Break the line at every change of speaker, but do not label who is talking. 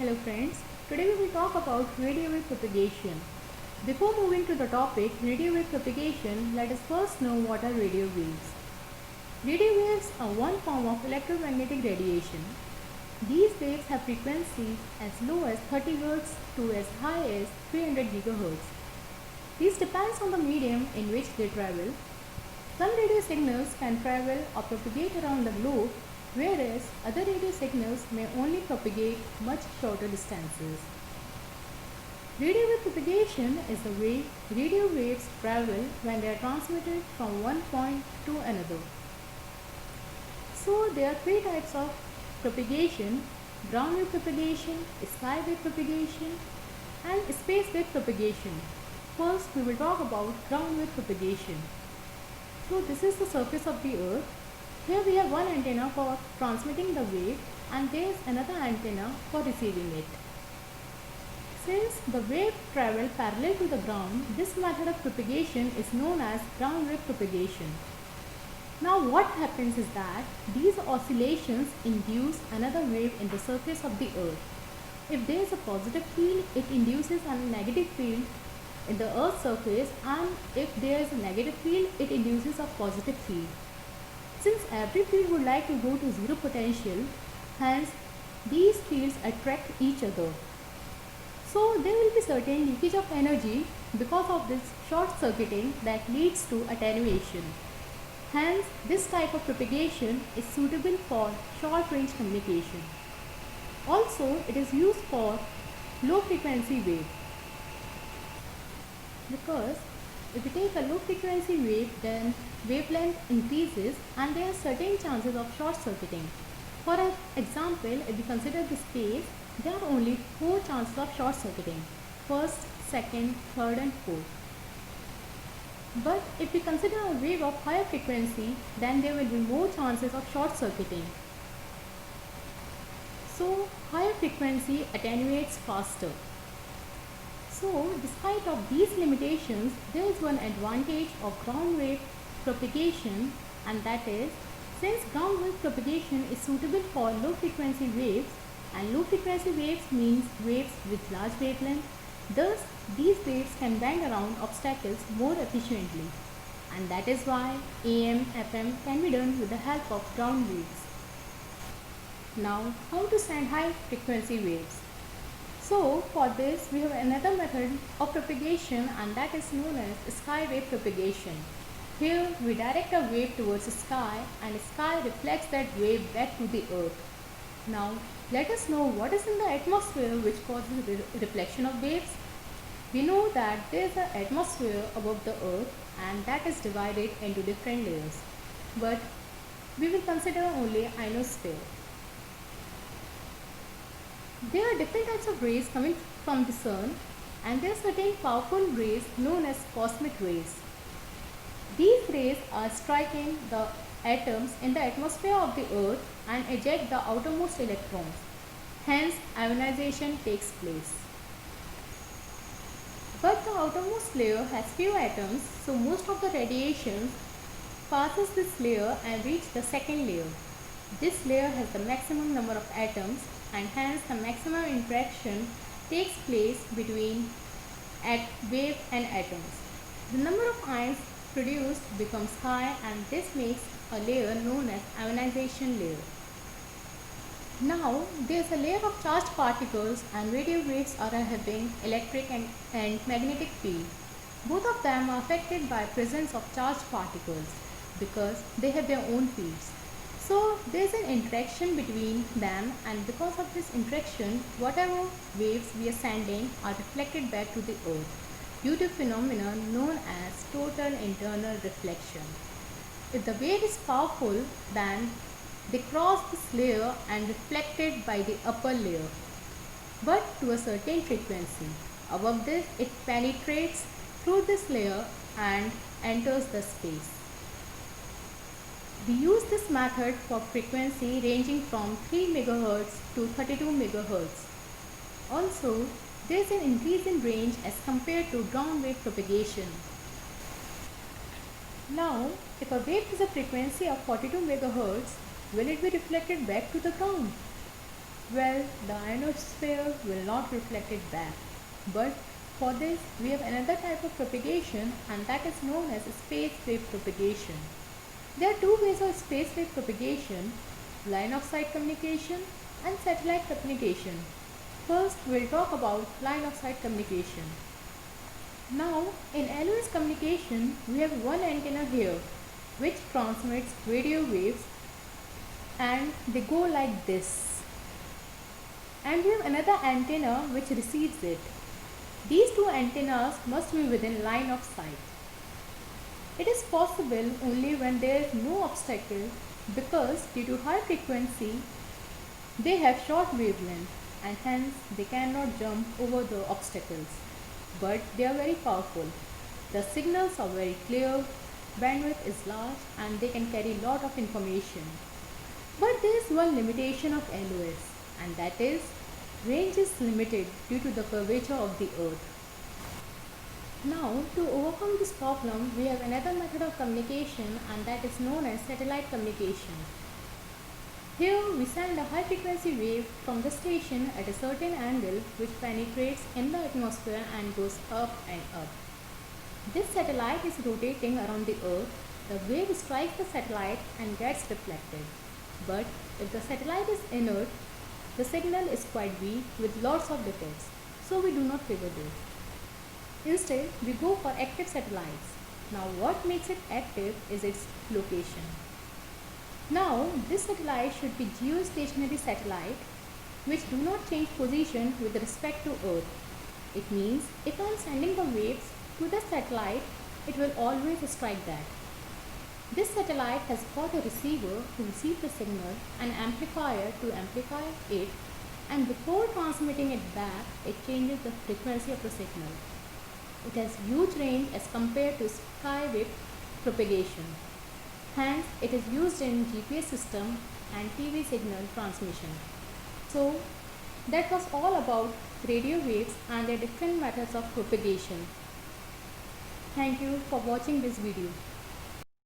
Hello friends, today we will talk about radio wave propagation. Before moving to the topic radio wave propagation, let us first know what are radio waves. Radio waves are one form of electromagnetic radiation. These waves have frequencies as low as 30 Hz to as high as 300 GHz. This depends on the medium in which they travel. Some radio signals can travel or propagate around the globe, whereas other radio signals may only propagate much shorter distances. Radio wave propagation is the way radio waves travel when they are transmitted from one point to another. So there are three types of propagation: ground wave propagation, sky wave propagation, and space wave propagation. First we will talk about ground wave propagation. So this is the surface of the earth. Here we have one antenna for transmitting the wave and there is another antenna for receiving it. Since the wave travels parallel to the ground, this method of propagation is known as ground wave propagation. Now what happens is that these oscillations induce another wave in the surface of the earth. If there is a positive field, it induces a negative field in the earth's surface, and if there is a negative field, it induces a positive field. Since every field would like to go to zero potential, hence these fields attract each other. So there will be certain leakage of energy because of this short circuiting that leads to attenuation. Hence this type of propagation is suitable for short range communication. Also it is used for low frequency wave, because if you take a low frequency wave, then wavelength increases and there are certain chances of short circuiting. For example, if we consider this case, there are only 4 chances of short circuiting: first, second, third and fourth. But if we consider a wave of higher frequency, then there will be more chances of short circuiting. So higher frequency attenuates faster. So despite of these limitations, there is one advantage of ground wave propagation, and that is, since ground wave propagation is suitable for low frequency waves, and low frequency waves means waves with large wavelength, thus these waves can bend around obstacles more efficiently, and that is why AM, FM can be done with the help of ground waves. Now how to send high frequency waves? So for this we have another method of propagation, and that is known as sky wave propagation. Here we direct a wave towards the sky and sky reflects that wave back to the earth. Now let us know what is in the atmosphere which causes the reflection of waves. We know that there is an atmosphere above the earth and that is divided into different layers, but we will consider only ionosphere. There are different types of rays coming from the sun, and there are certain powerful rays known as cosmic rays. These rays are striking the atoms in the atmosphere of the earth and eject the outermost electrons. Hence ionization takes place. But the outermost layer has few atoms, so most of the radiation passes this layer and reaches the second layer. This layer has the maximum number of atoms, and hence the maximum interaction takes place between wave and atoms. The number of ions produced becomes high, and this makes a layer known as ionization layer. Now there is a layer of charged particles, and radio waves are having electric and magnetic field. Both of them are affected by presence of charged particles because they have their own fields. So there is an interaction between them, and because of this interaction, whatever waves we are sending are reflected back to the earth due to phenomena known as total internal reflection. If the wave is powerful, then they cross this layer and reflected by the upper layer, but to a certain frequency. Above this, it penetrates through this layer and enters the space. We use this method for frequency ranging from 3 MHz to 32 MHz. Also, there is an increase in range as compared to ground wave propagation. Now, if a wave has a frequency of 42 MHz, will it be reflected back to the ground? Well, the ionosphere will not reflect it back. But for this, we have another type of propagation, and that is known as space wave propagation. There are two ways of space wave propagation: line of sight communication and satellite communication. First, we'll talk about line of sight communication. Now, in LOS communication, we have one antenna here which transmits radio waves, and they go like this. And we have another antenna which receives it. These two antennas must be within line of sight. It is possible only when there is no obstacle, because due to high frequency they have short wavelength and hence they cannot jump over the obstacles. But they are very powerful. The signals are very clear, bandwidth is large, and they can carry lot of information. But there is one limitation of LOS, and that is range is limited due to the curvature of the earth. Now, to overcome this problem, we have another method of communication, and that is known as satellite communication. Here we send a high frequency wave from the station at a certain angle which penetrates in the atmosphere and goes up and up. This satellite is rotating around the earth. The wave strikes the satellite and gets reflected. But if the satellite is inert, the signal is quite weak with lots of defects, so we do not favor this. Instead, we go for active satellites. Now, what makes it active is its location. Now, this satellite should be geostationary satellite which do not change position with respect to Earth. It means if I am sending the waves to the satellite, it will always strike that. This satellite has got a receiver to receive the signal, an amplifier to amplify it, and before transmitting it back, it changes the frequency of the signal. It has huge range as compared to skywave propagation. Hence, it is used in GPS system and TV signal transmission. So, that was all about radio waves and their different methods of propagation. Thank you for watching this video.